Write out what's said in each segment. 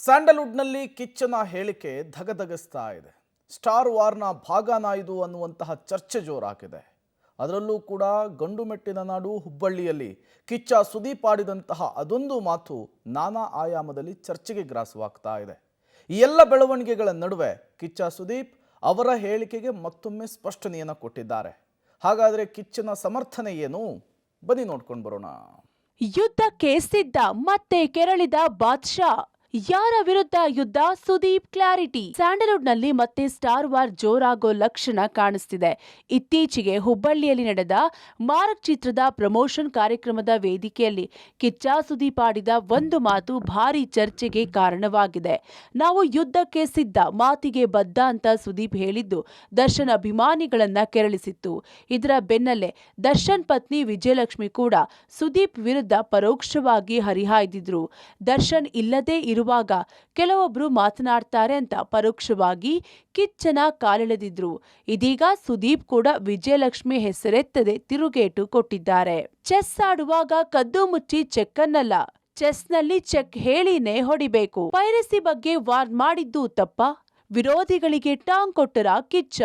ಸ್ಯಾಂಡಲ್ವುಡ್ನಲ್ಲಿ ಕಿಚ್ಚನ ಹೇಳಿಕೆ ಧಗಧಗಿಸ್ತಾ ಇದೆ. ಸ್ಟಾರ್ ವಾರ್ನ ಭಾಗನ ಇದು ಅನ್ನುವಂತಹ ಚರ್ಚೆ ಜೋರಾಗಿದೆ. ಅದರಲ್ಲೂ ಕೂಡ ಗಂಡು ಮೆಟ್ಟಿನ ನಾಡು ಹುಬ್ಬಳ್ಳಿಯಲ್ಲಿ ಕಿಚ್ಚ ಸುದೀಪ್ ಆಡಿದಂತಹ ಅದೊಂದು ಮಾತು ನಾನಾ ಆಯಾಮದಲ್ಲಿ ಚರ್ಚೆಗೆ ಗ್ರಾಸವಾಗ್ತಾ ಇದೆ. ಈ ಎಲ್ಲ ಬೆಳವಣಿಗೆಗಳ ನಡುವೆ ಕಿಚ್ಚ ಸುದೀಪ್ ಅವರ ಹೇಳಿಕೆಗೆ ಮತ್ತೊಮ್ಮೆ ಸ್ಪಷ್ಟನೆಯನ್ನು ಕೊಟ್ಟಿದ್ದಾರೆ. ಹಾಗಾದರೆ ಕಿಚ್ಚನ ಸಮರ್ಥನೆ ಏನು? ಬನ್ನಿ ನೋಡ್ಕೊಂಡು ಬರೋಣ. ಯುದ್ಧಕ್ಕೆ ಸಿದ್ಧ, ಮತ್ತೆ ಕೆರಳಿದ ಬಾದ್ಶಾ. ಯಾರ ವಿರುದ್ಧ ಯುದ್ಧ? ಸುದೀಪ್ ಕ್ಲಾರಿಟಿ. ಸ್ಯಾಂಡಲ್ವುಡ್ನಲ್ಲಿ ಮತ್ತೆ ಸ್ಟಾರ್ ವಾರ್ ಜೋರಾಗೋ ಲಕ್ಷಣ ಕಾಣಿಸ್ತಿದೆ. ಇತ್ತೀಚೆಗೆ ಹುಬ್ಬಳ್ಳಿಯಲ್ಲಿ ನಡೆದ ಮಾರಕ್ ಚಿತ್ರದ ಪ್ರಮೋಷನ್ ಕಾರ್ಯಕ್ರಮದ ವೇದಿಕೆಯಲ್ಲಿ ಕಿಚ್ಚ ಸುದೀಪ್ ಆಡಿದ ಒಂದು ಮಾತು ಭಾರಿ ಚರ್ಚೆಗೆ ಕಾರಣವಾಗಿದೆ. ನಾವು ಯುದ್ಧಕ್ಕೆ ಸಿದ್ಧ, ಮಾತಿಗೆ ಬದ್ಧ ಅಂತ ಸುದೀಪ್ ಹೇಳಿದ್ದು ದರ್ಶನ್ ಅಭಿಮಾನಿಗಳನ್ನ ಕೆರಳಿಸಿತ್ತು. ಇದರ ಬೆನ್ನಲ್ಲೇ ದರ್ಶನ್ ಪತ್ನಿ ವಿಜಯಲಕ್ಷ್ಮಿ ಕೂಡ ಸುದೀಪ್ ವಿರುದ್ಧ ಪರೋಕ್ಷವಾಗಿ ಹರಿಹಾಯ್ದಿದ್ರು. ದರ್ಶನ್ ಇಲ್ಲದೇ ಇರುವಾಗ ಕೆಲವೊಬ್ರು ಮಾತನಾಡ್ತಾರೆ ಅಂತ ಪರೋಕ್ಷವಾಗಿ ಕಿಚ್ಚನ ಕಾಲೆಳೆದಿದ್ರು. ಇದೀಗ ಸುದೀಪ್ ಕೂಡ ವಿಜಯಲಕ್ಷ್ಮಿ ಹೆಸರೆತ್ತದೆ ತಿರುಗೇಟು ಕೊಟ್ಟಿದ್ದಾರೆ. ಚೆಸ್ ಆಡುವಾಗ ಕದ್ದು ಮುಚ್ಚಿ ಚೆಕ್ ಅನ್ನಲ್ಲ, ಚೆಸ್ನಲ್ಲಿ ಚೆಕ್ ಹೇಳಿನೇ ಹೊಡಿಬೇಕು. ಪೈರಸಿ ಬಗ್ಗೆ ವಾರ್ನ್ ಮಾಡಿದ್ದು ತಪ್ಪ? ವಿರೋಧಿಗಳಿಗೆ ಟಾಂಗ್ ಕೊಟ್ಟರ ಕಿಚ್ಚ.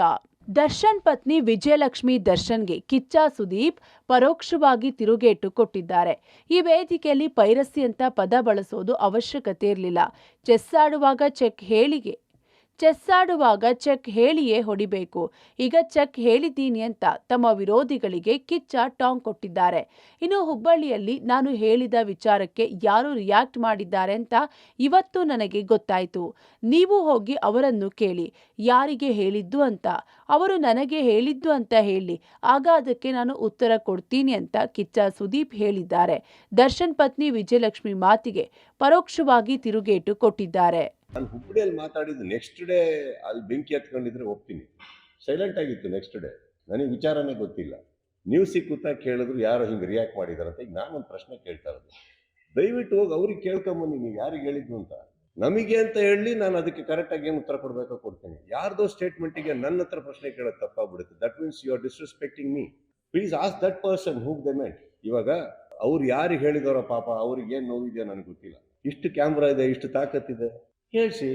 ದರ್ಶನ್ ಪತ್ನಿ ವಿಜಯಲಕ್ಷ್ಮಿ ದರ್ಶನ್ಗೆ ಕಿಚ್ಚ ಸುದೀಪ್ ಪರೋಕ್ಷವಾಗಿ ತಿರುಗೇಟು ಕೊಟ್ಟಿದ್ದಾರೆ. ಈ ವೇದಿಕೆಯಲ್ಲಿ ಪೈರಸಿ ಅಂತ ಪದ ಬಳಸೋದು ಅವಶ್ಯಕತೆ ಇರಲಿಲ್ಲ. ಚೆಸ್ ಆಡುವಾಗ ಚೆಕ್ ಹೇಳಿಯೇ ಹೊಡಿಬೇಕು. ಈಗ ಚೆಕ್ ಹೇಳಿದ್ದೀನಿ ಅಂತ ತಮ್ಮ ವಿರೋಧಿಗಳಿಗೆ ಕಿಚ್ಚ ಟಾಂಗ್ ಕೊಟ್ಟಿದ್ದಾರೆ. ಇನ್ನು ಹುಬ್ಬಳ್ಳಿಯಲ್ಲಿ ನಾನು ಹೇಳಿದ ವಿಚಾರಕ್ಕೆ ಯಾರು ರಿಯಾಕ್ಟ್ ಮಾಡಿದ್ದಾರೆ ಅಂತ ಇವತ್ತು ನನಗೆ ಗೊತ್ತಾಯಿತು. ನೀವು ಹೋಗಿ ಅವರನ್ನು ಕೇಳಿ ಯಾರಿಗೆ ಹೇಳಿದ್ದು ಅಂತ. ಅವರು ನನಗೆ ಹೇಳಿದ್ದು ಅಂತ ಹೇಳಿ, ಆಗ ಅದಕ್ಕೆ ನಾನು ಉತ್ತರ ಕೊಡ್ತೀನಿ ಅಂತ ಕಿಚ್ಚ ಸುದೀಪ್ ಹೇಳಿದ್ದಾರೆ. ದರ್ಶನ್ ಪತ್ನಿ ವಿಜಯಲಕ್ಷ್ಮಿ ಮಾತಿಗೆ ಪರೋಕ್ಷವಾಗಿ ತಿರುಗೇಟು ಕೊಟ್ಟಿದ್ದಾರೆ. ನಾನು ಹುಬ್ಬಳ್ಳಿಯಲ್ಲಿ ಮಾತಾಡಿದ್ದು ನೆಕ್ಸ್ಟ್ ಡೇ ಅಲ್ಲಿ ಬೆಂಕಿ ಹತ್ಕೊಂಡಿದ್ರೆ ಒಪ್ತೀನಿ. ಸೈಲೆಂಟ್ ಆಗಿತ್ತು ನೆಕ್ಸ್ಟ್ ಡೇ. ನನಗೆ ವಿಚಾರನೇ ಗೊತ್ತಿಲ್ಲ. ನ್ಯೂಸ್ ಸಿಕ್ಕುತ್ತಾ ಕೇಳಿದ್ರು ಯಾರೋ ಹಿಂಗೆ ರಿಯಾಕ್ಟ್ ಮಾಡಿದಾರಂತ. ಈಗ ನಾನೊಂದು ಪ್ರಶ್ನೆ ಕೇಳ್ತಾ ಇರೋದು, ದಯವಿಟ್ಟು ಹೋಗಿ ಅವ್ರಿಗೆ ಕೇಳ್ಕೊಂಬನ್ನಿ ನೀವು ಯಾರಿಗೆ ಹೇಳಿದ್ದು ಅಂತ. ನಮಗೆ ಅಂತ ಹೇಳಿ ನಾನು ಅದಕ್ಕೆ ಕರೆಕ್ಟಾಗಿ ಏನು ಉತ್ತರ ಕೊಡಬೇಕೋ ಕೊಡ್ತೀನಿ. ಯಾರ್ದೋ ಸ್ಟೇಟ್ಮೆಂಟಿಗೆ ನನ್ನ ಹತ್ರ ಪ್ರಶ್ನೆ ಕೇಳೋದು ತಪ್ಪಾಗ್ಬಿಡುತ್ತೆ. That means you are disrespecting me. Please ask that person who they meant. ಇವಾಗ ಅವ್ರು ಯಾರಿಗೆ ಹೇಳಿದಾರೋ ಪಾಪ, ಅವ್ರಿಗೆ ಏನು ನೋವಿದೆಯೋ ನನಗೆ ಗೊತ್ತಿಲ್ಲ. ಇಷ್ಟು ಕ್ಯಾಮ್ರಾ ಇದೆ, ಇಷ್ಟು ತಾಕತ್ತಿದೆ, ಹೇಳ್ಸಿ.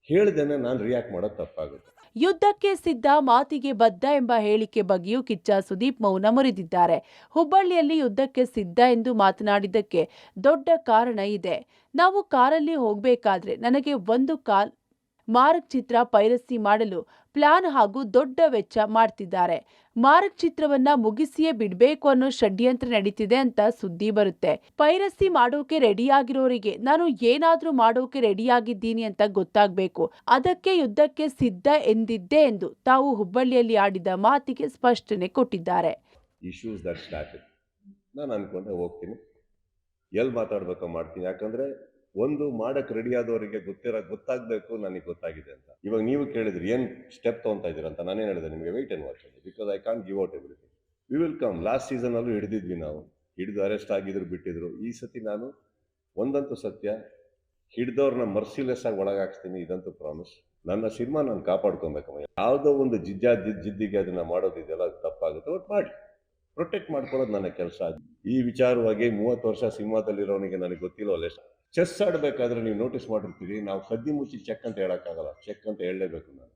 ಹೇಳ್ದೇನೆ ನಾನು ರಿಯಾಕ್ಟ್ ಮಾಡೋದು ತಪ್ಪಾಗುತ್ತೆ. ಯುದ್ಧಕ್ಕೆ ಸಿದ್ಧ, ಮಾತಿಗೆ ಬದ್ಧ ಎಂಬ ಹೇಳಿಕೆ ಬಗ್ಗೆಯೂ ಕಿಚ್ಚ ಸುದೀಪ್ ಮೌನ ಮುರಿದಿದ್ದಾರೆ. ಹುಬ್ಬಳ್ಳಿಯಲ್ಲಿ ಯುದ್ಧಕ್ಕೆ ಸಿದ್ಧ ಎಂದು ಮಾತನಾಡಿದ್ದಕ್ಕೆ ದೊಡ್ಡ ಕಾರಣ ಇದೆ. ನಾವು ಕಾರಲ್ಲಿ ಹೋಗಬೇಕಾದ್ರೆ ನನಗೆ ಒಂದು ಮಾರಕ್ ಚಿತ್ರ ಪೈರಸಿ ಮಾಡಲು ಪ್ಲಾನ್ ಹಾಗೂ ದೊಡ್ಡ ವೆಚ್ಚ ಮಾಡ್ತಿದ್ದಾರೆ. ಮಾರಕ್ ಚಿತ್ರವನ್ನ ಮುಗಿಸಿಯೇ ಬಿಡ್ಬೇಕು ಅನ್ನೋ ಷಡ್ಯಂತ್ರ ನಡೀತಿದೆ ಅಂತ ಸುದ್ದಿ ಬರುತ್ತೆ. ಪೈರಸಿ ಮಾಡೋಕೆ ರೆಡಿಯಾಗಿರೋರಿಗೆ ನಾನು ಏನಾದ್ರೂ ಮಾಡೋಕೆ ರೆಡಿಯಾಗಿದ್ದೀನಿ ಅಂತ ಗೊತ್ತಾಗ್ಬೇಕು. ಅದಕ್ಕೆ ಯುದ್ಧಕ್ಕೆ ಸಿದ್ಧ ಎಂದಿದ್ದೆ ಎಂದು ತಾವು ಹುಬ್ಬಳ್ಳಿಯಲ್ಲಿ ಆಡಿದ ಮಾತಿಗೆ ಸ್ಪಷ್ಟನೆ ಕೊಟ್ಟಿದ್ದಾರೆ. Issues that started. ನಾನು ಅನ್ಕೊಂಡೆ ಹೋಗ್ತೀನಿ, ಎಲ್ಲಿ ಮಾತಾಡ್ಬೇಕೋ ಮಾಡ್ತೀನಿ. ಯಾಕಂದ್ರೆ ಒಂದು ಮಾಡಕ್ಕೆ ರೆಡಿ ಆದವರಿಗೆ ಗೊತ್ತಾಗಬೇಕು ನನಗೆ ಗೊತ್ತಾಗಿದೆ ಅಂತ. ಇವಾಗ ನೀವು ಕೇಳಿದ್ರಿ ಏನು ಸ್ಟೆಪ್ ತೊಗೊತಾ ಇದ್ದೀರಾ ಅಂತ. ನಾನೇನು ಹೇಳಿದೆ ನಿಮಗೆ, ವೆಯ್ಟ್ ಆ್ಯಂಡ್ ವಾಚ್ ಅಂತ. Because I can't give out everything. We will come. Last ಸೀಸನಲ್ಲೂ ಹಿಡಿದಿದ್ವಿ ನಾವು, ಹಿಡಿದು ಅರೆಸ್ಟ್ ಆಗಿದ್ರು, ಬಿಟ್ಟಿದ್ರು. ಈ ಸತಿ ನಾನು ಒಂದಂತೂ ಸತ್ಯ, ಹಿಡ್ದವ್ರನ್ನ ಮರ್ಸಿಲೆಸ್ ಆಗಿ ಒಳಗಾಕ್ಸ್ತೀನಿ, ಇದಂತೂ ಪ್ರಾಮಿಸ್. ನನ್ನ ಸಿನಿಮಾ ನಾನು ಕಾಪಾಡ್ಕೊಬೇಕಮ್ಮ. ಯಾವುದೋ ಒಂದು ಜಿದ್ದಿಗೆ ಅದನ್ನ ಮಾಡೋದಿದೆಯಲ್ಲ, ಅದು ತಪ್ಪಾಗುತ್ತೆ. ಒಟ್ಟು ಮಾಡಿ ಪ್ರೊಟೆಕ್ಟ್ ಮಾಡ್ಕೊಳ್ಳೋದು ನನ್ನ ಕೆಲಸ. ಈ ವಿಚಾರವಾಗಿ 30 ವರ್ಷ ಸಿನಿಮಾದಲ್ಲಿರೋನಿಗೆ ನನಗೆ ಗೊತ್ತಿಲ್ಲವಲ್ಲ. ಚೆಸ್ ಆಡಬೇಕಾದ್ರೆ ನೀವು ನೋಟಿಸ್ ಮಾಡಿರ್ತೀರಿ, ನಾವು ಕದ್ದಿ ಮುಚ್ಚಿ ಚೆಕ್ ಅಂತ ಹೇಳೋಕ್ಕಾಗಲ್ಲ. ಚೆಕ್ ಅಂತ ಹೇಳಲೇಬೇಕು. ನಾನು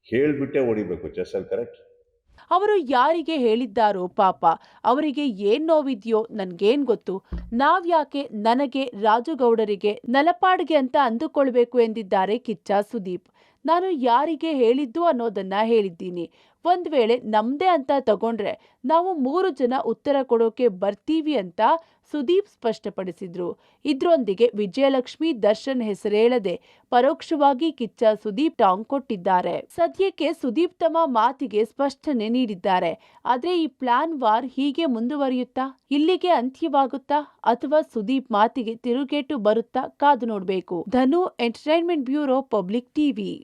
ಹೇಳ್ಬಿಟ್ಟೆ ಹೊಡಿಬೇಕು ಚೆಸ್ಸಲ್ಲಿ, ಕರೆಕ್ಟ್? ಅವರು ಯಾರಿಗೆ ಹೇಳಿದ್ದಾರೋ ಪಾಪ, ಅವರಿಗೆ ಏನ್ ನೋವಿದ್ಯೋ ನನ್ಗೇನ್ ಗೊತ್ತು. ನಾವ್ಯಾಕೆ ನನಗೆ, ರಾಜುಗೌಡರಿಗೆ, ನಲಪಾಡ್ಗೆ ಅಂತ ಅಂದುಕೊಳ್ಬೇಕು ಎಂದಿದ್ದಾರೆ ಕಿಚ್ಚ ಸುದೀಪ್. ನಾನು ಯಾರಿಗೆ ಹೇಳಿದ್ದು ಅನ್ನೋದನ್ನ ಹೇಳಿದ್ದೀನಿ. ಒಂದ್ ವೇಳೆ ನಮ್ದೇ ಅಂತ ತಗೊಂಡ್ರೆ ನಾವು 3 ಜನ ಉತ್ತರ ಕೊಡೋಕೆ ಬರ್ತೀವಿ ಅಂತ ಸುದೀಪ್ ಸ್ಪಷ್ಟಪಡಿಸಿದ್ರು. ಇದ್ರೊಂದಿಗೆ ವಿಜಯಲಕ್ಷ್ಮಿ ದರ್ಶನ್ ಹೆಸರೇಳದೆ ಪರೋಕ್ಷವಾಗಿ ಕಿಚ್ಚ ಸುದೀಪ್ ಟಾಂಗ್ ಕೊಟ್ಟಿದ್ದಾರೆ. ಸದ್ಯಕ್ಕೆ ಸುದೀಪ್ ತಮ್ಮ ಮಾತಿಗೆ ಸ್ಪಷ್ಟನೆ ನೀಡಿದ್ದಾರೆ. ಆದ್ರೆ ಈ ಪ್ಲಾನ್ ವಾರ್ ಹೀಗೆ ಮುಂದುವರಿಯುತ್ತಾ, ಇಲ್ಲಿಗೆ ಅಂತ್ಯವಾಗುತ್ತಾ, ಅಥವಾ ಸುದೀಪ್ ಮಾತಿಗೆ ತಿರುಗೇಟು ಬರುತ್ತಾ? ಕಾದು ನೋಡ್ಬೇಕು. ಧನು, ಎಂಟರ್ಟೈನ್ಮೆಂಟ್ ಬ್ಯೂರೋ, ಪಬ್ಲಿಕ್ ಟಿವಿ.